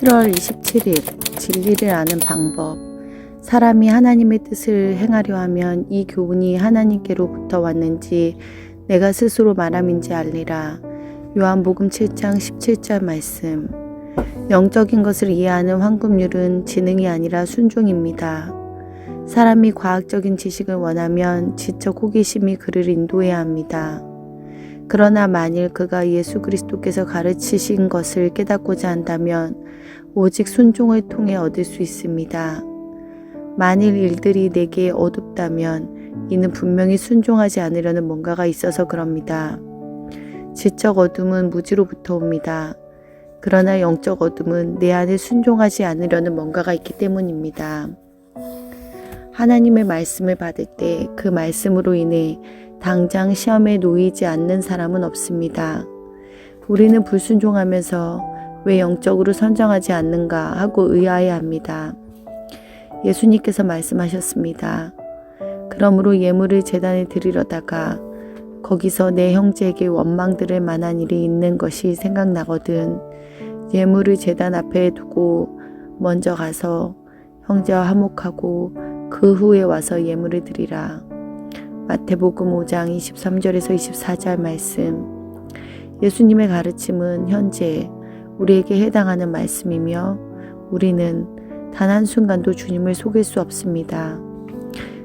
7월 27일 진리를 아는 방법. 사람이 하나님의 뜻을 행하려 하면 이 교훈이 하나님께로부터 왔는지 내가 스스로 말함인지 알리라. 요한복음 7장 17절 말씀. 영적인 것을 이해하는 황금률은 지능이 아니라 순종입니다. 사람이 과학적인 지식을 원하면 지적 호기심이 그를 인도해야 합니다. 그러나 만일 그가 예수 그리스도께서 가르치신 것을 깨닫고자 한다면 오직 순종을 통해 얻을 수 있습니다. 만일 일들이 내게 어둡다면 이는 분명히 순종하지 않으려는 뭔가가 있어서 그럽니다. 지적 어둠은 무지로부터 옵니다. 그러나 영적 어둠은 내 안에 순종하지 않으려는 뭔가가 있기 때문입니다. 하나님의 말씀을 받을 때 그 말씀으로 인해 당장 시험에 놓이지 않는 사람은 없습니다. 우리는 불순종하면서 왜 영적으로 선정하지 않는가 하고 의아해합니다. 예수님께서 말씀하셨습니다. 그러므로 예물을 제단에 드리려다가 거기서 내 형제에게 원망 들을 만한 일이 있는 것이 생각나거든 예물을 제단 앞에 두고 먼저 가서 형제와 화목하고 그 후에 와서 예물을 드리라. 마태복음 5장 23절에서 24절 말씀. 예수님의 가르침은 현재 우리에게 해당하는 말씀이며 우리는 단 한순간도 주님을 속일 수 없습니다.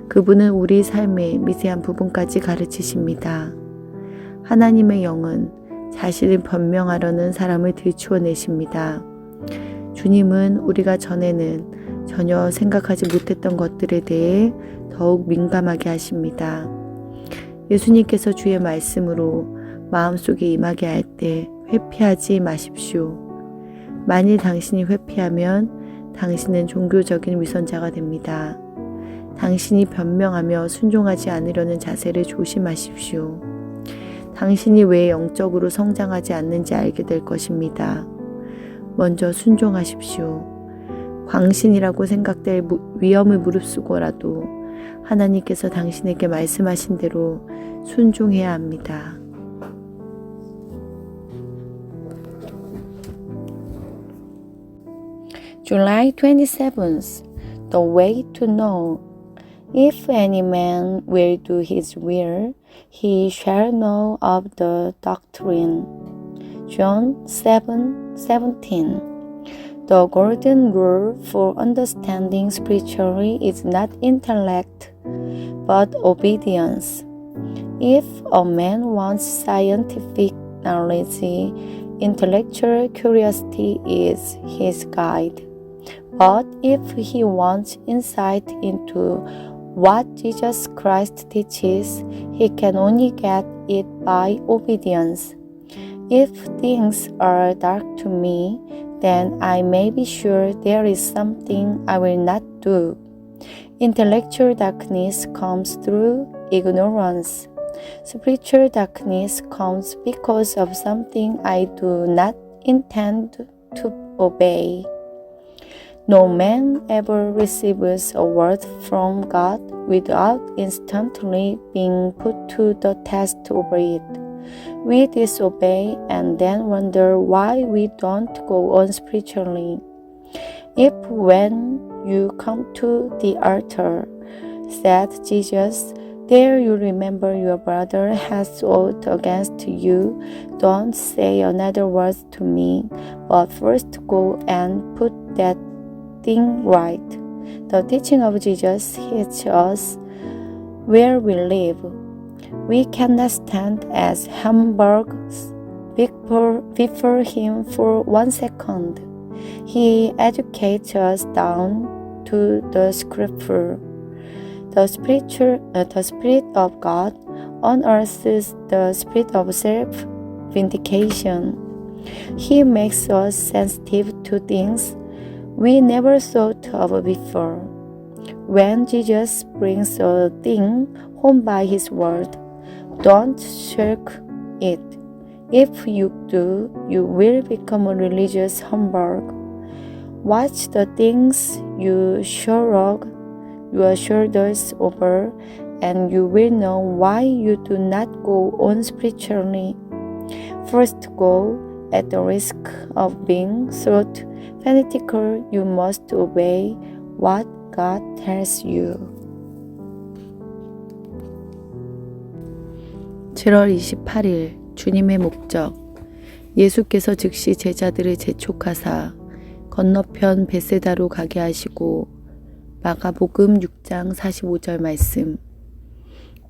그분은 우리 삶의 미세한 부분까지 가르치십니다. 하나님의 영은 자신을 변명하려는 사람을 들추어내십니다. 주님은 우리가 전에는 전혀 생각하지 못했던 것들에 대해 더욱 민감하게 하십니다. 예수님께서 주의 말씀으로 마음속에 임하게 할 때 회피하지 마십시오. 만일 당신이 회피하면 당신은 종교적인 위선자가 됩니다. 당신이 변명하며 순종하지 않으려는 자세를 조심하십시오. 당신이 왜 영적으로 성장하지 않는지 알게 될 것입니다. 먼저 순종하십시오. 광신이라고 생각될 위험을 무릅쓰고라도 하나님께서 당신에게 말씀하신 대로 순종해야 합니다. July 27th. The way to know. If any man will do his will, he shall know of the doctrine. John 7:17. The golden rule for understanding spiritually is not intellect, but obedience. If a man wants scientific knowledge, intellectual curiosity is his guide. But if he wants insight into what Jesus Christ teaches, he can only get it by obedience. If things are dark to me, then I may be sure there is something I will not do. Intellectual darkness comes through ignorance. Spiritual darkness comes because of something I do not intend to obey. No man ever receives a word from God without instantly being put to the test over it. We disobey and then wonder why we don't go on spiritually. If when you come to the altar, said Jesus, there you remember your brother has ought against you, don't say another word to me, but first go and put that thing right. The teaching of Jesus hits us where we live. We cannot stand as hamburgers before Him for 1 second. He educates us down to the Scripture. The Spirit of God unearths the spirit of self-vindication. He makes us sensitive to things we never thought of before. When Jesus brings a thing home by His word, don't shirk it. If you do, you will become a religious humbug. Watch the things you shrug your shoulders over, and you will know why you do not go on spiritually. First go, at the risk of being thought fanatical, you must obey what God tells you. 7월 28일 주님의 목적. 예수께서 즉시 제자들을 재촉하사 건너편 베세다로 가게 하시고. 마가복음 6장 45절 말씀.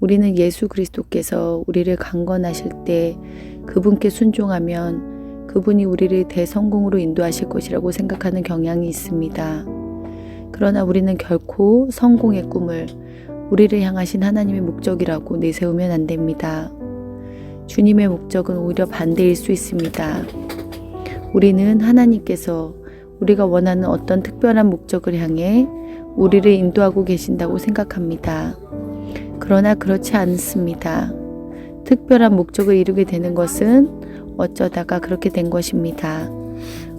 우리는 예수 그리스도께서 우리를 강권하실 때 그분께 순종하면 그분이 우리를 대성공으로 인도하실 것이라고 생각하는 경향이 있습니다. 그러나 우리는 결코 성공의 꿈을 우리를 향하신 하나님의 목적이라고 내세우면 안 됩니다. 주님의 목적은 오히려 반대일 수 있습니다. 우리는 하나님께서 우리가 원하는 어떤 특별한 목적을 향해 우리를 인도하고 계신다고 생각합니다. 그러나 그렇지 않습니다. 특별한 목적을 이루게 되는 것은 어쩌다가 그렇게 된 것입니다.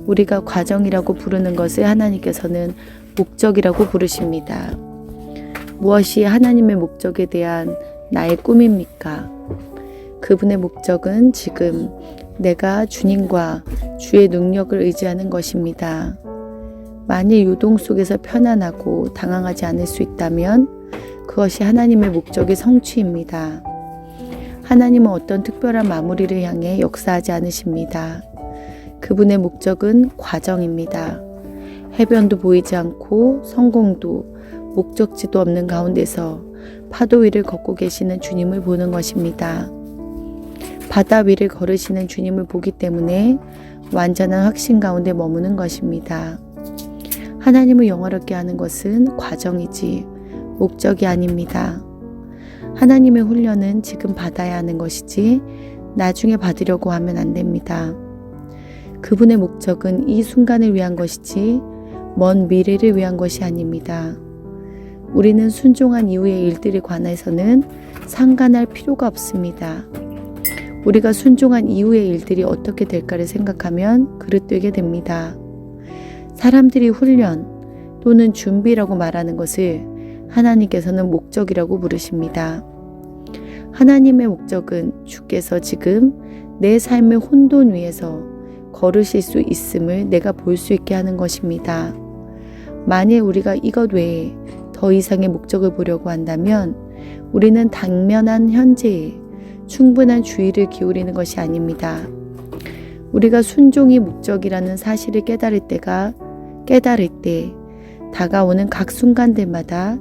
우리가 과정이라고 부르는 것을 하나님께서는 목적이라고 부르십니다. 무엇이 하나님의 목적에 대한 나의 꿈입니까? 그분의 목적은 지금 내가 주님과 주의 능력을 의지하는 것입니다. 만일 요동 속에서 편안하고 당황하지 않을 수 있다면 그것이 하나님의 목적의 성취입니다. 하나님은 어떤 특별한 마무리를 향해 역사하지 않으십니다. 그분의 목적은 과정입니다. 해변도 보이지 않고 성공도 목적지도 없는 가운데서 파도 위를 걷고 계시는 주님을 보는 것입니다. 바다 위를 걸으시는 주님을 보기 때문에 완전한 확신 가운데 머무는 것입니다. 하나님을 영화롭게 하는 것은 과정이지 목적이 아닙니다. 하나님의 훈련은 지금 받아야 하는 것이지 나중에 받으려고 하면 안 됩니다. 그분의 목적은 이 순간을 위한 것이지 먼 미래를 위한 것이 아닙니다. 우리는 순종한 이후의 일들에 관해서는 상관할 필요가 없습니다. 우리가 순종한 이후의 일들이 어떻게 될까를 생각하면 그릇되게 됩니다. 사람들이 훈련 또는 준비라고 말하는 것을 하나님께서는 목적이라고 부르십니다. 하나님의 목적은 주께서 지금 내 삶의 혼돈 위에서 걸으실 수 있음을 내가 볼 수 있게 하는 것입니다. 만일 우리가 이것 외에 더 이상의 목적을 보려고 한다면 우리는 당면한 현재에 충분한 주의를 기울이는 것이 아닙니다. 우리가 순종이 목적이라는 사실을 깨달을 때 다가오는 각 순간들마다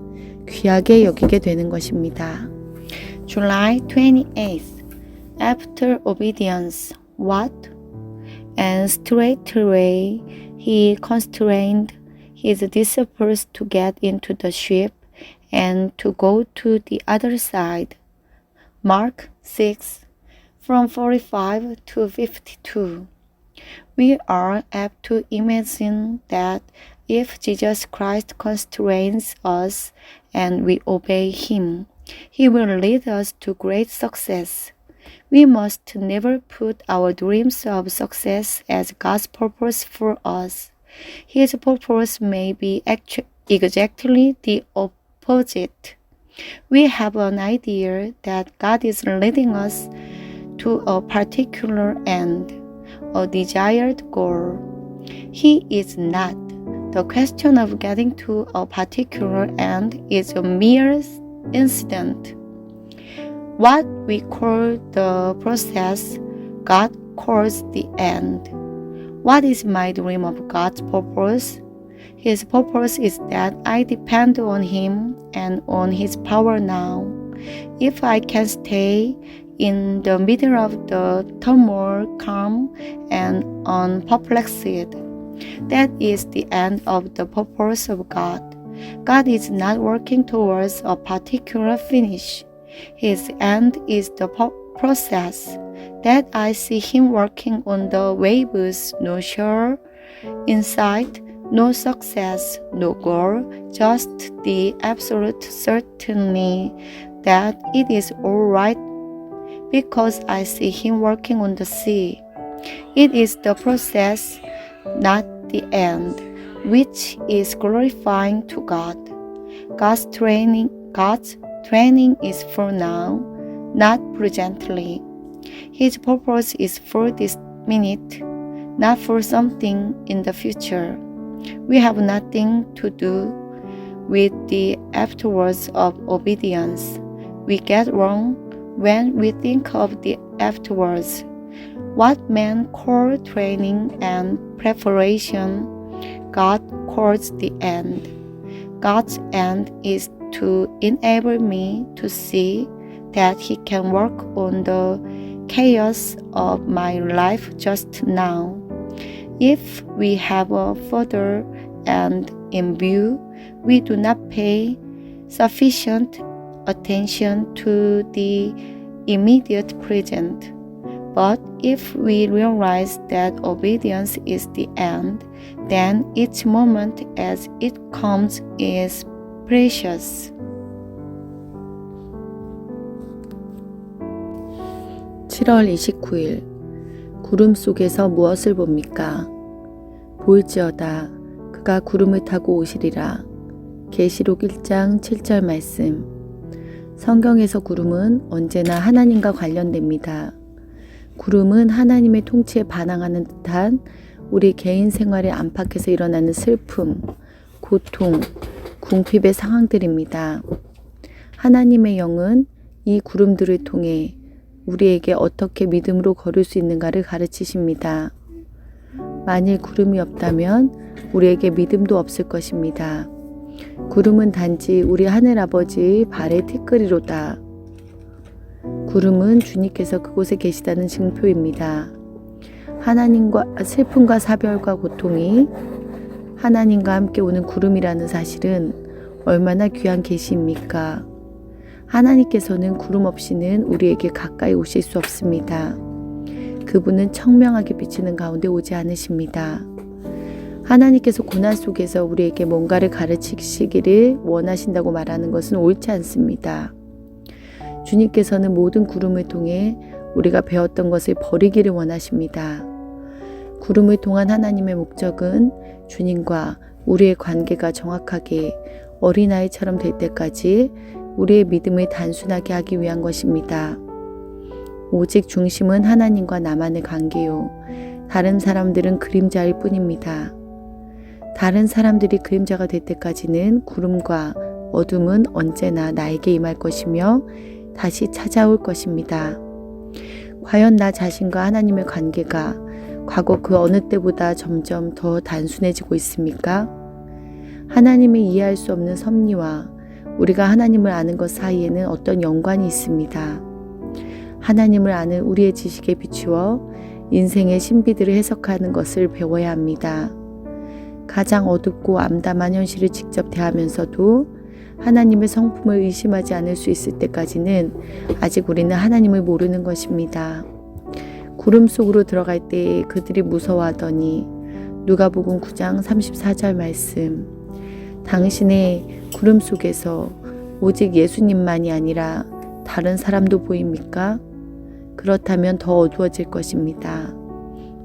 귀하게 여기게 되는 것입니다. July 28th. After obedience, what? And straightway he constrained his disciples to get into the ship and to go to the other side. Mark 6, from 45 to 52. We are apt to imagine that if Jesus Christ constrains us and we obey Him, He will lead us to great success. We must never put our dreams of success as God's purpose for us. His purpose may be exactly the opposite. We have an idea that God is leading us to a particular end, a desired goal. He is not. The question of getting to a particular end is a mere incident. What we call the process, God calls the end. What is my dream of God's purpose? His purpose is that I depend on Him and on His power now. If I can stay in the middle of the turmoil, calm and unperplexed, that is the end of the purpose of God. God is not working towards a particular finish. His end is the process. That I see Him working on the waves, no sure insight, no success, no goal, just the absolute certainty that it is all right because I see Him working on the sea. It is the process, not the end, which is glorifying to God. God's training is for now, not presently. His purpose is for this minute, not for something in the future. We have nothing to do with the afterwards of obedience. We get wrong when we think of the afterwards. What men call training and preparation, God calls the end. God's end is to enable me to see that He can work on the chaos of my life just now. If we have a further end in view, we do not pay sufficient attention to the immediate present. But if we realize that obedience is the end, then each moment as it comes is precious. 7월 29일 구름 속에서 무엇을 봅니까? 볼지어다 그가 구름을 타고 오시리라. 계시록 1장 7절 말씀. 성경에서 구름은 언제나 하나님과 관련됩니다. 구름은 하나님의 통치에 반항하는 듯한 우리 개인 생활의 안팎에서 일어나는 슬픔, 고통, 궁핍의 상황들입니다. 하나님의 영은 이 구름들을 통해 우리에게 어떻게 믿음으로 걸을 수 있는가를 가르치십니다. 만일 구름이 없다면 우리에게 믿음도 없을 것입니다. 구름은 단지 우리 하늘아버지의 발의 티끌이로다. 구름은 주님께서 그곳에 계시다는 증표입니다. 하나님과 슬픔과 사별과 고통이 하나님과 함께 오는 구름이라는 사실은 얼마나 귀한 계시입니까? 하나님께서는 구름 없이는 우리에게 가까이 오실 수 없습니다. 그분은 청명하게 비치는 가운데 오지 않으십니다. 하나님께서 고난 속에서 우리에게 뭔가를 가르치시기를 원하신다고 말하는 것은 옳지 않습니다. 주님께서는 모든 구름을 통해 우리가 배웠던 것을 버리기를 원하십니다. 구름을 통한 하나님의 목적은 주님과 우리의 관계가 정확하게 어린아이처럼 될 때까지 우리의 믿음을 단순하게 하기 위한 것입니다. 오직 중심은 하나님과 나만의 관계요. 다른 사람들은 그림자일 뿐입니다. 다른 사람들이 그림자가 될 때까지는 구름과 어둠은 언제나 나에게 임할 것이며 다시 찾아올 것입니다. 과연 나 자신과 하나님의 관계가 과거 그 어느 때보다 점점 더 단순해지고 있습니까? 하나님의 이해할 수 없는 섭리와 우리가 하나님을 아는 것 사이에는 어떤 연관이 있습니다. 하나님을 아는 우리의 지식에 비추어 인생의 신비들을 해석하는 것을 배워야 합니다. 가장 어둡고 암담한 현실을 직접 대하면서도 하나님의 성품을 의심하지 않을 수 있을 때까지는 아직 우리는 하나님을 모르는 것입니다. 구름 속으로 들어갈 때 그들이 무서워하더니 누가복음 9장 34절 말씀. 당신의 구름 속에서 오직 예수님만이 아니라 다른 사람도 보입니까? 그렇다면 더 어두워질 것입니다.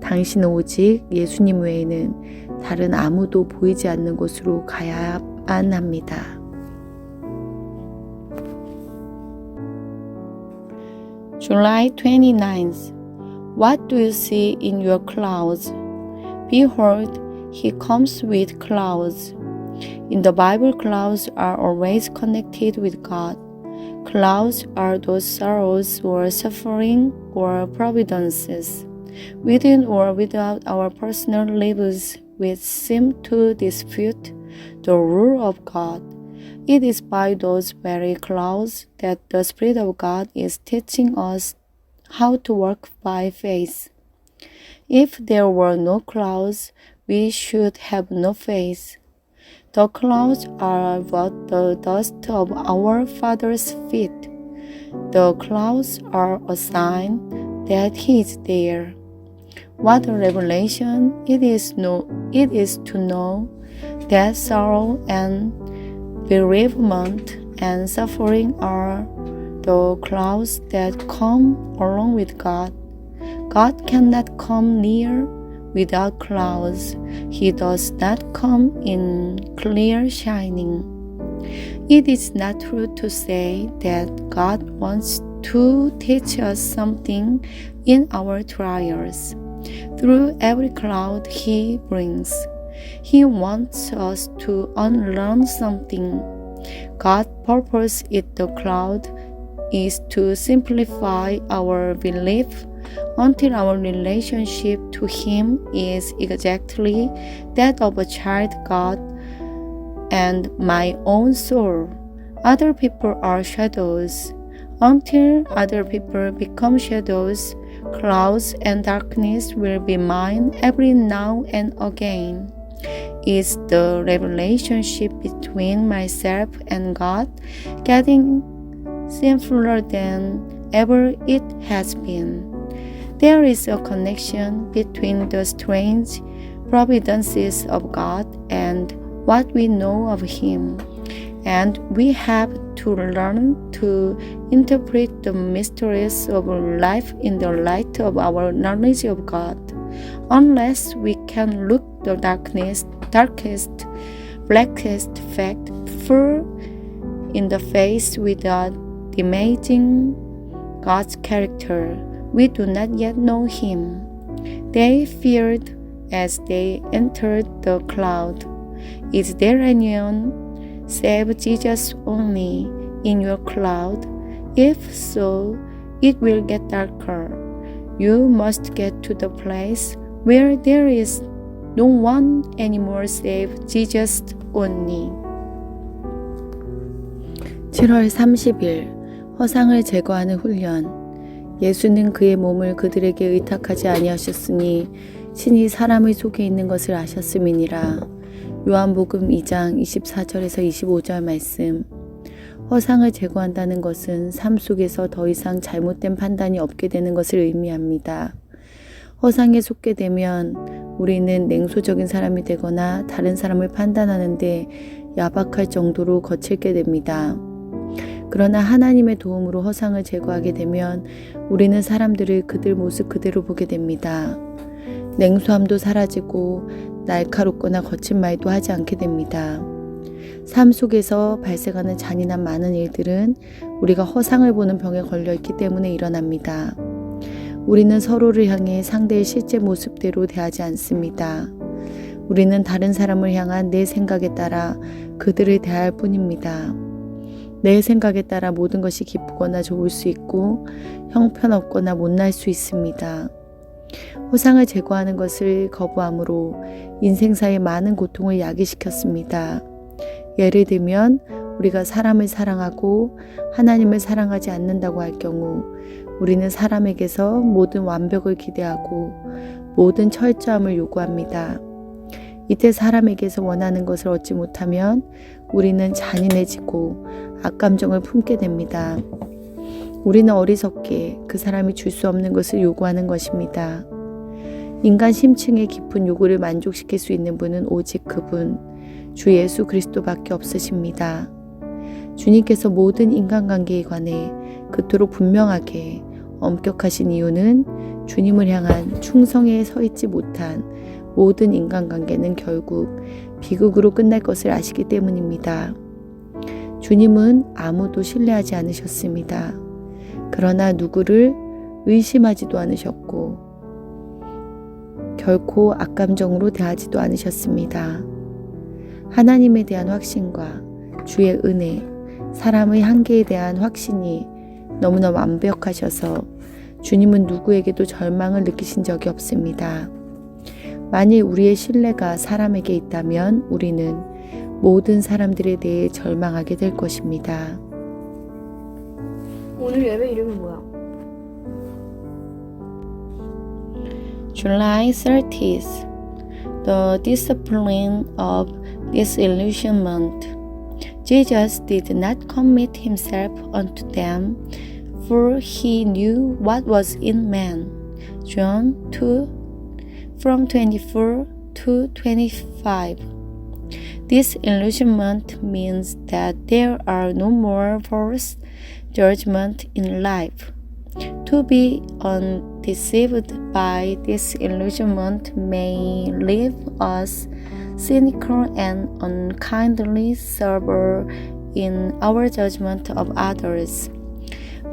당신은 오직 예수님 외에는 다른 아무도 보이지 않는 곳으로 가야만 합니다. July 29th. What do you see in your clouds? Behold, he comes with clouds. In the Bible, clouds are always connected with God. Clouds are those sorrows or suffering or providences, within or without our personal lives, which seem to dispute the rule of God. It is by those very clouds that the Spirit of God is teaching us how to walk by faith. If there were no clouds, we should have no faith. The clouds are but the dust of our Father's feet. The clouds are a sign that He is there. What a revelation it is to know that sorrow and bereavement and suffering are the clouds that come along with God. God cannot come near without clouds. He does not come in clear shining. It is not true to say that God wants to teach us something in our trials. Through every cloud He brings, He wants us to unlearn something. God's purpose in the cloud is to simplify our belief until our relationship to Him is exactly that of a child God and my own soul. Other people are shadows. Until other people become shadows, clouds and darkness will be mine every now and again. Is the relationship between myself and God getting simpler than ever it has been? There is a connection between the strange providences of God and what we know of Him, and we have to learn to interpret the mysteries of life in the light of our knowledge of God. Unless we can look the darkest, blackest fact full in the face without damaging God's character, we do not yet know Him. They feared as they entered the cloud. Is there anyone save Jesus only in your cloud? If so, it will get darker. You must get to the place where there is no one anymore save Jesus only. 7월 30일 허상을 제거하는 훈련. 예수는 그의 몸을 그들에게 의탁하지 아니하셨으니 친히 사람의 속에 있는 것을 아셨음이니라. 요한복음 2장 24절에서 25절 말씀. 허상을 제거한다는 것은 삶 속에서 더 이상 잘못된 판단이 없게 되는 것을 의미합니다. 허상에 속게 되면 우리는 냉소적인 사람이 되거나 다른 사람을 판단하는데 야박할 정도로 거칠게 됩니다. 그러나 하나님의 도움으로 허상을 제거하게 되면 우리는 사람들을 그들 모습 그대로 보게 됩니다. 냉소함도 사라지고 날카롭거나 거친 말도 하지 않게 됩니다. 삶 속에서 발생하는 잔인한 많은 일들은 우리가 허상을 보는 병에 걸려 있기 때문에 일어납니다. 우리는 서로를 향해 상대의 실제 모습대로 대하지 않습니다. 우리는 다른 사람을 향한 내 생각에 따라 그들을 대할 뿐입니다. 내 생각에 따라 모든 것이 기쁘거나 좋을 수 있고 형편없거나 못날 수 있습니다. 허상을 제거하는 것을 거부함으로 인생사의 많은 고통을 야기시켰습니다. 예를 들면 우리가 사람을 사랑하고 하나님을 사랑하지 않는다고 할 경우 우리는 사람에게서 모든 완벽을 기대하고 모든 철저함을 요구합니다. 이때 사람에게서 원하는 것을 얻지 못하면 우리는 잔인해지고 악감정을 품게 됩니다. 우리는 어리석게 그 사람이 줄 수 없는 것을 요구하는 것입니다. 인간 심층의 깊은 요구를 만족시킬 수 있는 분은 오직 그분, 주 예수 그리스도밖에 없으십니다. 주님께서 모든 인간관계에 관해 그토록 분명하게 엄격하신 이유는 주님을 향한 충성에 서 있지 못한 모든 인간관계는 결국 비극으로 끝날 것을 아시기 때문입니다. 주님은 아무도 신뢰하지 않으셨습니다. 그러나 누구를 의심하지도 않으셨고 결코 악감정으로 대하지도 않으셨습니다. 하나님에 대한 확신과 주의 은혜, 사람의 한계에 대한 확신이 너무나 완벽하셔서 주님은 누구에게도 절망을 느끼신 적이 없습니다. 만일 우리의 신뢰가 사람에게 있다면 우리는 모든 사람들에 대해 절망하게 될 것입니다. 오늘 예배 이름이 뭐야? July 30th. The discipline of disillusionment. Jesus did not commit himself unto them, for he knew what was in man. John 2, from 24 to 25. Disillusionment means that there are no more false judgment in life. To be undeceived by disillusionment may leave us cynical and unkindly severe in our judgment of others.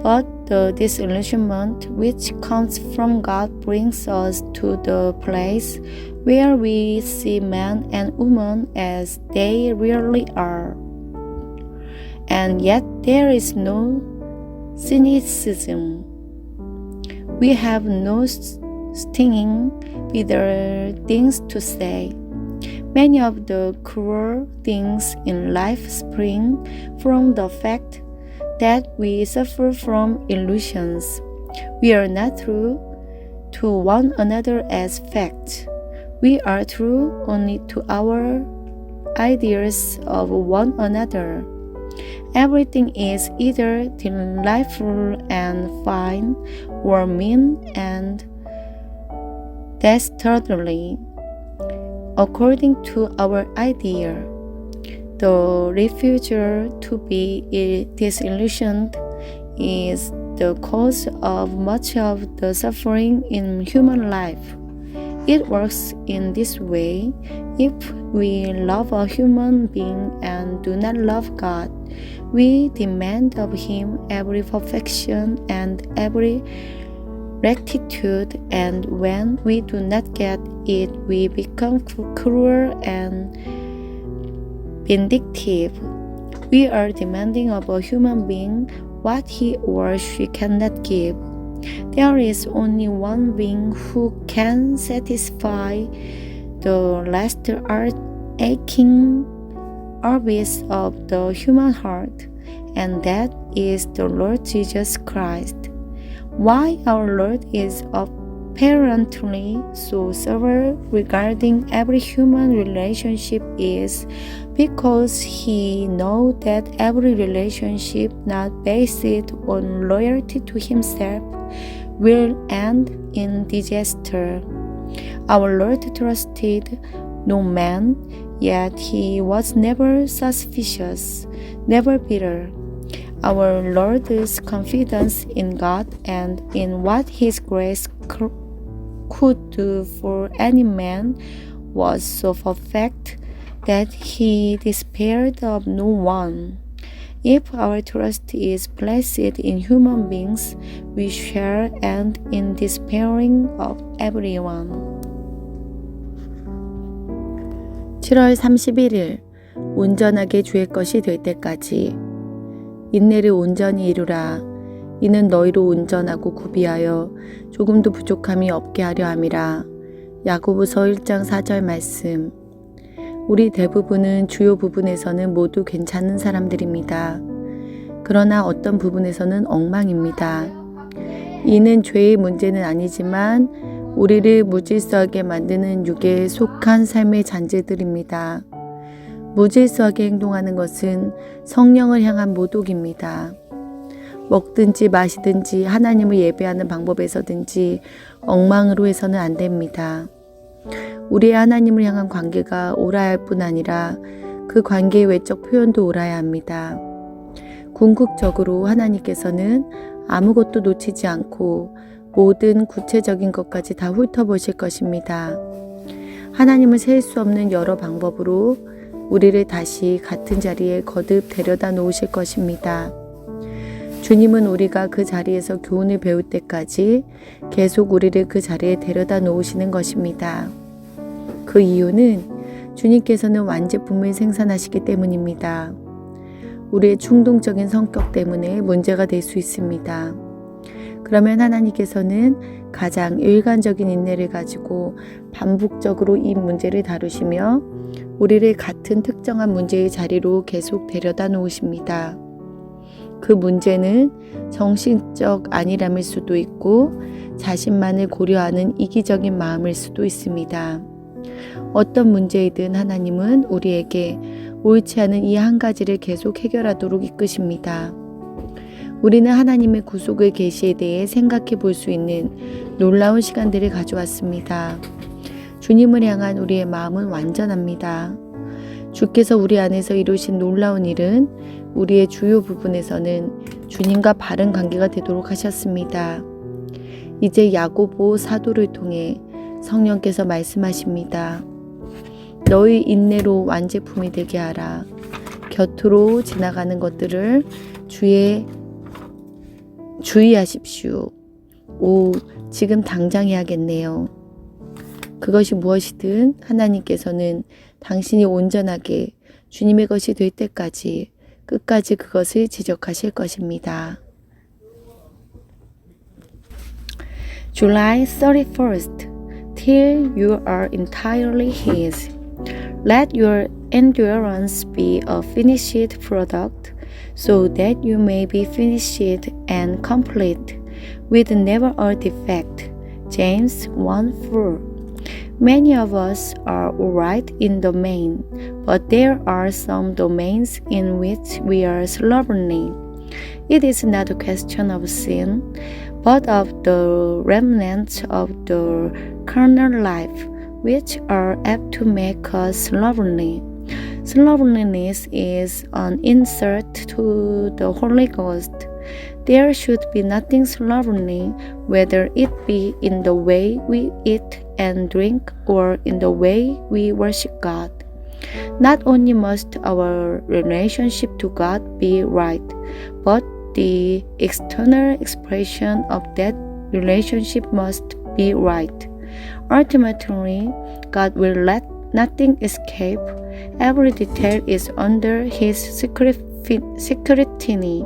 But the disillusionment which comes from God brings us to the place where we see men and women as they really are. And yet there is no cynicism. We have no stinging bitter things to say. Many of the cruel things in life spring from the fact that we suffer from illusions. We are not true to one another as facts. We are true only to our ideas of one another. Everything is either delightful and fine or mean and dastardly, according to our idea. The refusal to be disillusioned is the cause of much of the suffering in human life. It works in this way. If we love a human being and do not love God, we demand of him every perfection and every rectitude, and when we do not get it, we become cruel and vindictive. We are demanding of a human being what he or she cannot give. There is only one being who can satisfy the last aching abyss of the human heart, and that is the Lord Jesus Christ. Why our Lord is apparently so severe regarding every human relationship is because he knows that every relationship not based on loyalty to himself will end in disaster. Our Lord trusted no man, yet he was never suspicious, never bitter. Our Lord's confidence in God and in what His grace could do for any man was so perfect that He despaired of no one. If our trust is placed in human beings, we shall end in despairing of everyone. 7월 31일 온전하게 주의 것이 될 때까지 인내를 온전히 이루라. 이는 너희로 온전하고 구비하여 조금도 부족함이 없게 하려 함이라. 야고보서 1장 4절 말씀. 우리 대부분은 주요 부분에서는 모두 괜찮은 사람들입니다. 그러나 어떤 부분에서는 엉망입니다. 이는 죄의 문제는 아니지만 우리를 무질서하게 만드는 육에 속한 삶의 잔재들입니다. 무질서하게 행동하는 것은 성령을 향한 모독입니다. 먹든지 마시든지 하나님을 예배하는 방법에서든지 엉망으로 해서는 안 됩니다. 우리의 하나님을 향한 관계가 옳아야 할 뿐 아니라 그 관계의 외적 표현도 옳아야 합니다. 궁극적으로 하나님께서는 아무것도 놓치지 않고 모든 구체적인 것까지 다 훑어보실 것입니다. 하나님은 셀 수 없는 여러 방법으로 우리를 다시 같은 자리에 거듭 데려다 놓으실 것입니다. 주님은 우리가 그 자리에서 교훈을 배울 때까지 계속 우리를 그 자리에 데려다 놓으시는 것입니다. 그 이유는 주님께서는 완제품을 생산하시기 때문입니다. 우리의 충동적인 성격 때문에 문제가 될 수 있습니다. 그러면 하나님께서는 가장 일관적인 인내를 가지고 반복적으로 이 문제를 다루시며 우리를 같은 특정한 문제의 자리로 계속 데려다 놓으십니다. 그 문제는 정신적 안일함일 수도 있고 자신만을 고려하는 이기적인 마음일 수도 있습니다. 어떤 문제이든 하나님은 우리에게 옳지 않은 이 한 가지를 계속 해결하도록 이끄십니다. 우리는 하나님의 구속의 계시에 대해 생각해 볼 수 있는 놀라운 시간들을 가져왔습니다. 주님을 향한 우리의 마음은 완전합니다. 주께서 우리 안에서 이루신 놀라운 일은 우리의 주요 부분에서는 주님과 바른 관계가 되도록 하셨습니다. 이제 야고보 사도를 통해 성령께서 말씀하십니다. 너희 인내로 완제품이 되게 하라. 곁으로 지나가는 것들을 주의하십시오. 지금 당장 해야겠네요. 그것이 무엇이든 하나님께서는 당신이 온전하게 주님의 것이 될 때까지 끝까지 그것을 지적하실 것입니다. July 31st, till you are entirely His. Let your endurance be a finished product, so that you may be finished and complete, with never a defect. James 1:4. Many of us are alright in the main, but there are some domains in which we are slovenly. It is not a question of sin, but of the remnants of the carnal life, which are apt to make us slovenly. Slovenliness is an insult to the Holy Ghost. There should be nothing slovenly, whether it be in the way we eat and drink or in the way we worship God. Not only must our relationship to God be right, but the external expression of that relationship must be right. Ultimately, God will let nothing escape. Every detail is under His scrutiny.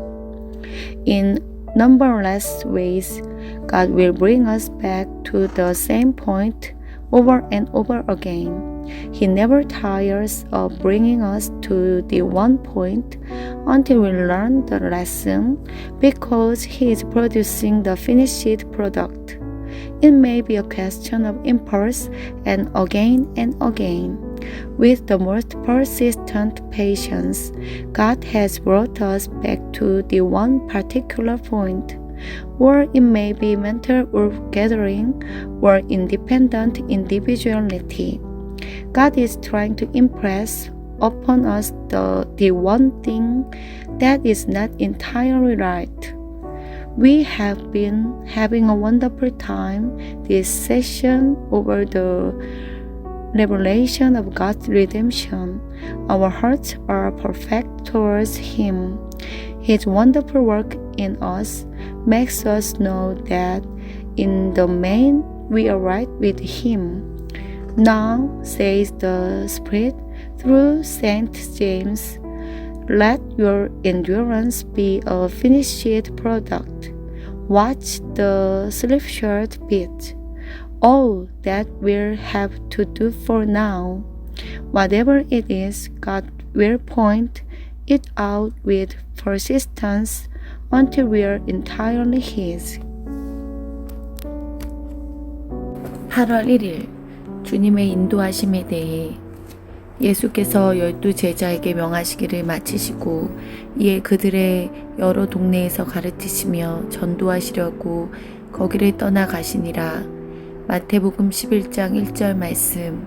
In numberless ways, God will bring us back to the same point over and over again. He never tires of bringing us to the one point until we learn the lesson, because He is producing the finished product. It may be a question of impulse, and again, with the most persistent patience, God has brought us back to the one particular point. Or it may be mental gathering or independent individuality. God is trying to impress upon us the one thing that is not entirely right. We have been having a wonderful time this session over the revelation of God's redemption. Our hearts are perfect towards Him. His wonderful work in us makes us know that in the main we are right with Him. Now, says the Spirit through Saint James, let your endurance be a finished product. Watch the slipshod bit. All that we'll have to do for now, whatever it is, God will point it out with persistence until we are entirely His. 8월 1일 주님의 인도하심에 대해 예수께서 12제자에게 명하시기를 마치시고 이에 그들의 여러 동네에서 가르치시며 전도하시려고 거기를 떠나가시니라. 마태복음 11장 1절 말씀.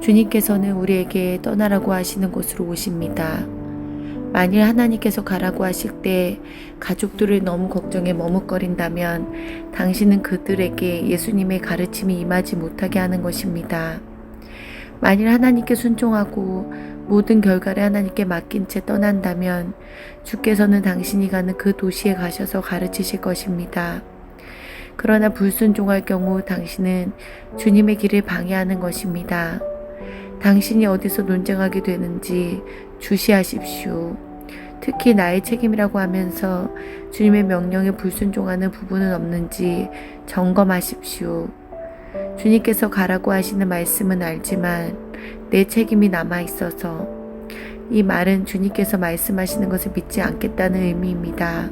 주님께서는 우리에게 떠나라고 하시는 곳으로 오십니다. 만일 하나님께서 가라고 하실 때 가족들을 너무 걱정해 머뭇거린다면 당신은 그들에게 예수님의 가르침이 임하지 못하게 하는 것입니다. 만일 하나님께 순종하고 모든 결과를 하나님께 맡긴 채 떠난다면 주께서는 당신이 가는 그 도시에 가셔서 가르치실 것입니다. 그러나 불순종할 경우 당신은 주님의 길을 방해하는 것입니다. 당신이 어디서 논쟁하게 되는지 주시하십시오. 특히 나의 책임이라고 하면서 주님의 명령에 불순종하는 부분은 없는지 점검하십시오. 주님께서 가라고 하시는 말씀은 알지만 내 책임이 남아있어서, 이 말은 주님께서 말씀하시는 것을 믿지 않겠다는 의미입니다.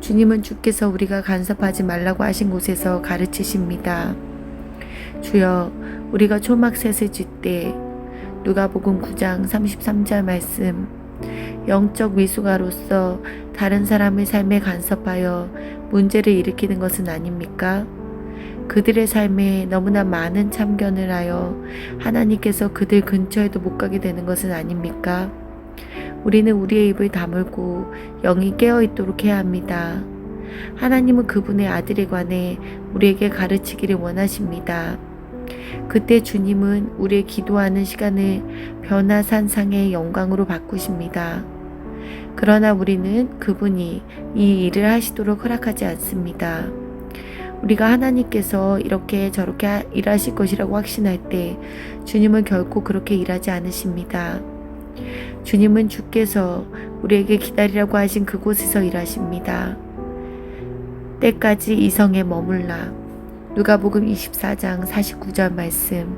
주님은 주께서 우리가 간섭하지 말라고 하신 곳에서 가르치십니다. 주여, 우리가 초막셋을 짓때 누가복음 9장 33절 말씀, 영적 미숙아로서 다른 사람의 삶에 간섭하여 문제를 일으키는 것은 아닙니까? 그들의 삶에 너무나 많은 참견을 하여 하나님께서 그들 근처에도 못 가게 되는 것은 아닙니까? 우리는 우리의 입을 다물고 영이 깨어 있도록 해야 합니다. 하나님은 그분의 아들에 관해 우리에게 가르치기를 원하십니다. 그때 주님은 우리의 기도하는 시간을 변화산상의 영광으로 바꾸십니다. 그러나 우리는 그분이 이 일을 하시도록 허락하지 않습니다. 우리가 하나님께서 이렇게 저렇게 일하실 것이라고 확신할 때 주님은 결코 그렇게 일하지 않으십니다. 주님은 주께서 우리에게 기다리라고 하신 그곳에서 일하십니다. 때까지 이성에 머물라. 누가복음 24장 49절 말씀.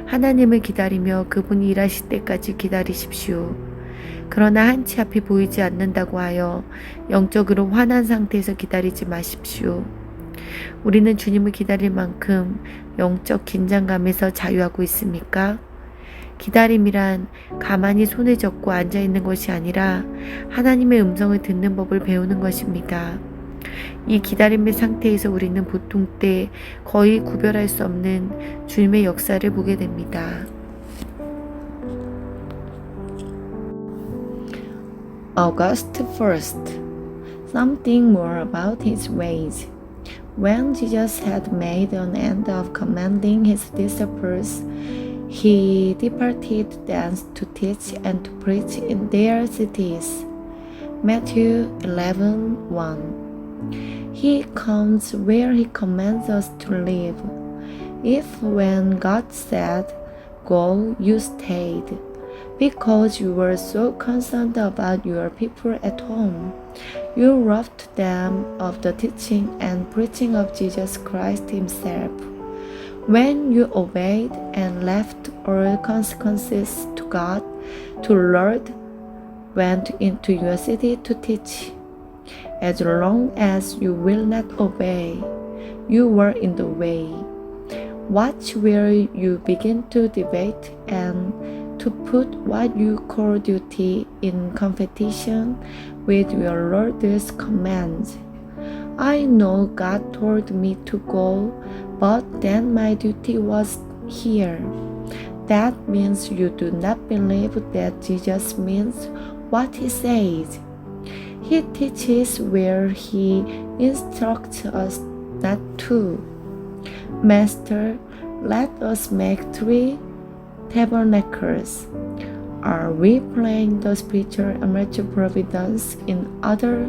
하나님을 기다리며 그분이 일하실 때까지 기다리십시오. 그러나 한치 앞이 보이지 않는다고 하여 영적으로 화난 상태에서 기다리지 마십시오. 우리는 주님을 기다릴 만큼 영적 긴장감에서 자유하고 있습니까? 기다림이란 가만히 손을 잡고 앉아있는 것이 아니라 하나님의 음성을 듣는 법을 배우는 것입니다. 이 기다림의 상태에서 우리는 보통 때 거의 구별할 수 없는 주님의 역사를 보게 됩니다. August 1st. Something more about his ways. When Jesus had made an end of commanding his disciples, he departed thence to teach and to preach in their cities. Matthew 11:1. He comes where he commands us to live. If when God said, "Go," you stayed, because you were so concerned about your people at home, you robbed them of the teaching and preaching of Jesus Christ himself. When you obeyed and left all consequences to God, the Lord went into your city to teach. As long as you will not obey, you were in the way. Watch where you begin to debate and to put what you call duty in competition with your Lord's commands. I know God told me to go, but then my duty was here. That means you do not believe that Jesus means what he says. He teaches where he instructs us not to. Master, let us make 3 tabernacles. Are we playing the spiritual amateur providence in other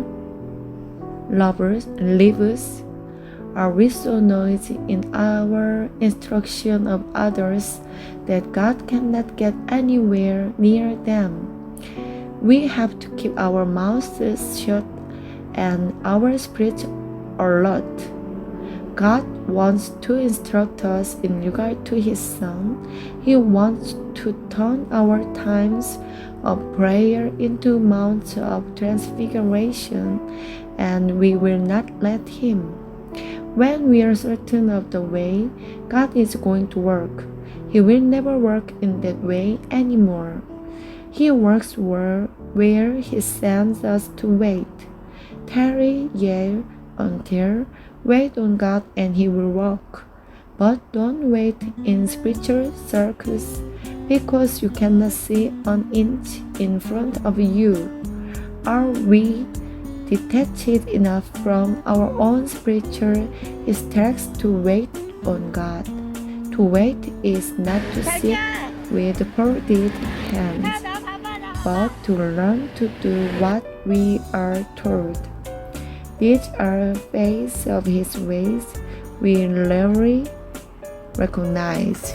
lives? Are we so noisy in our instruction of others that God cannot get anywhere near them? We have to keep our mouths shut and our spirits alert. God wants to instruct us in regard to His Son. He wants to turn our times of prayer into mounts of transfiguration, and we will not let Him. When we are certain of the way God is going to work, He will never work in that way anymore. He works where He sends us to wait. Tarry ye until, wait on God and He will work. But don't wait in spiritual circles, because you cannot see an inch in front of you. Are we detached enough from our own spiritual instincts to wait on God? To wait is not to sit with folded hands, but to learn to do what we are told. These are facts of His ways we rarely recognize.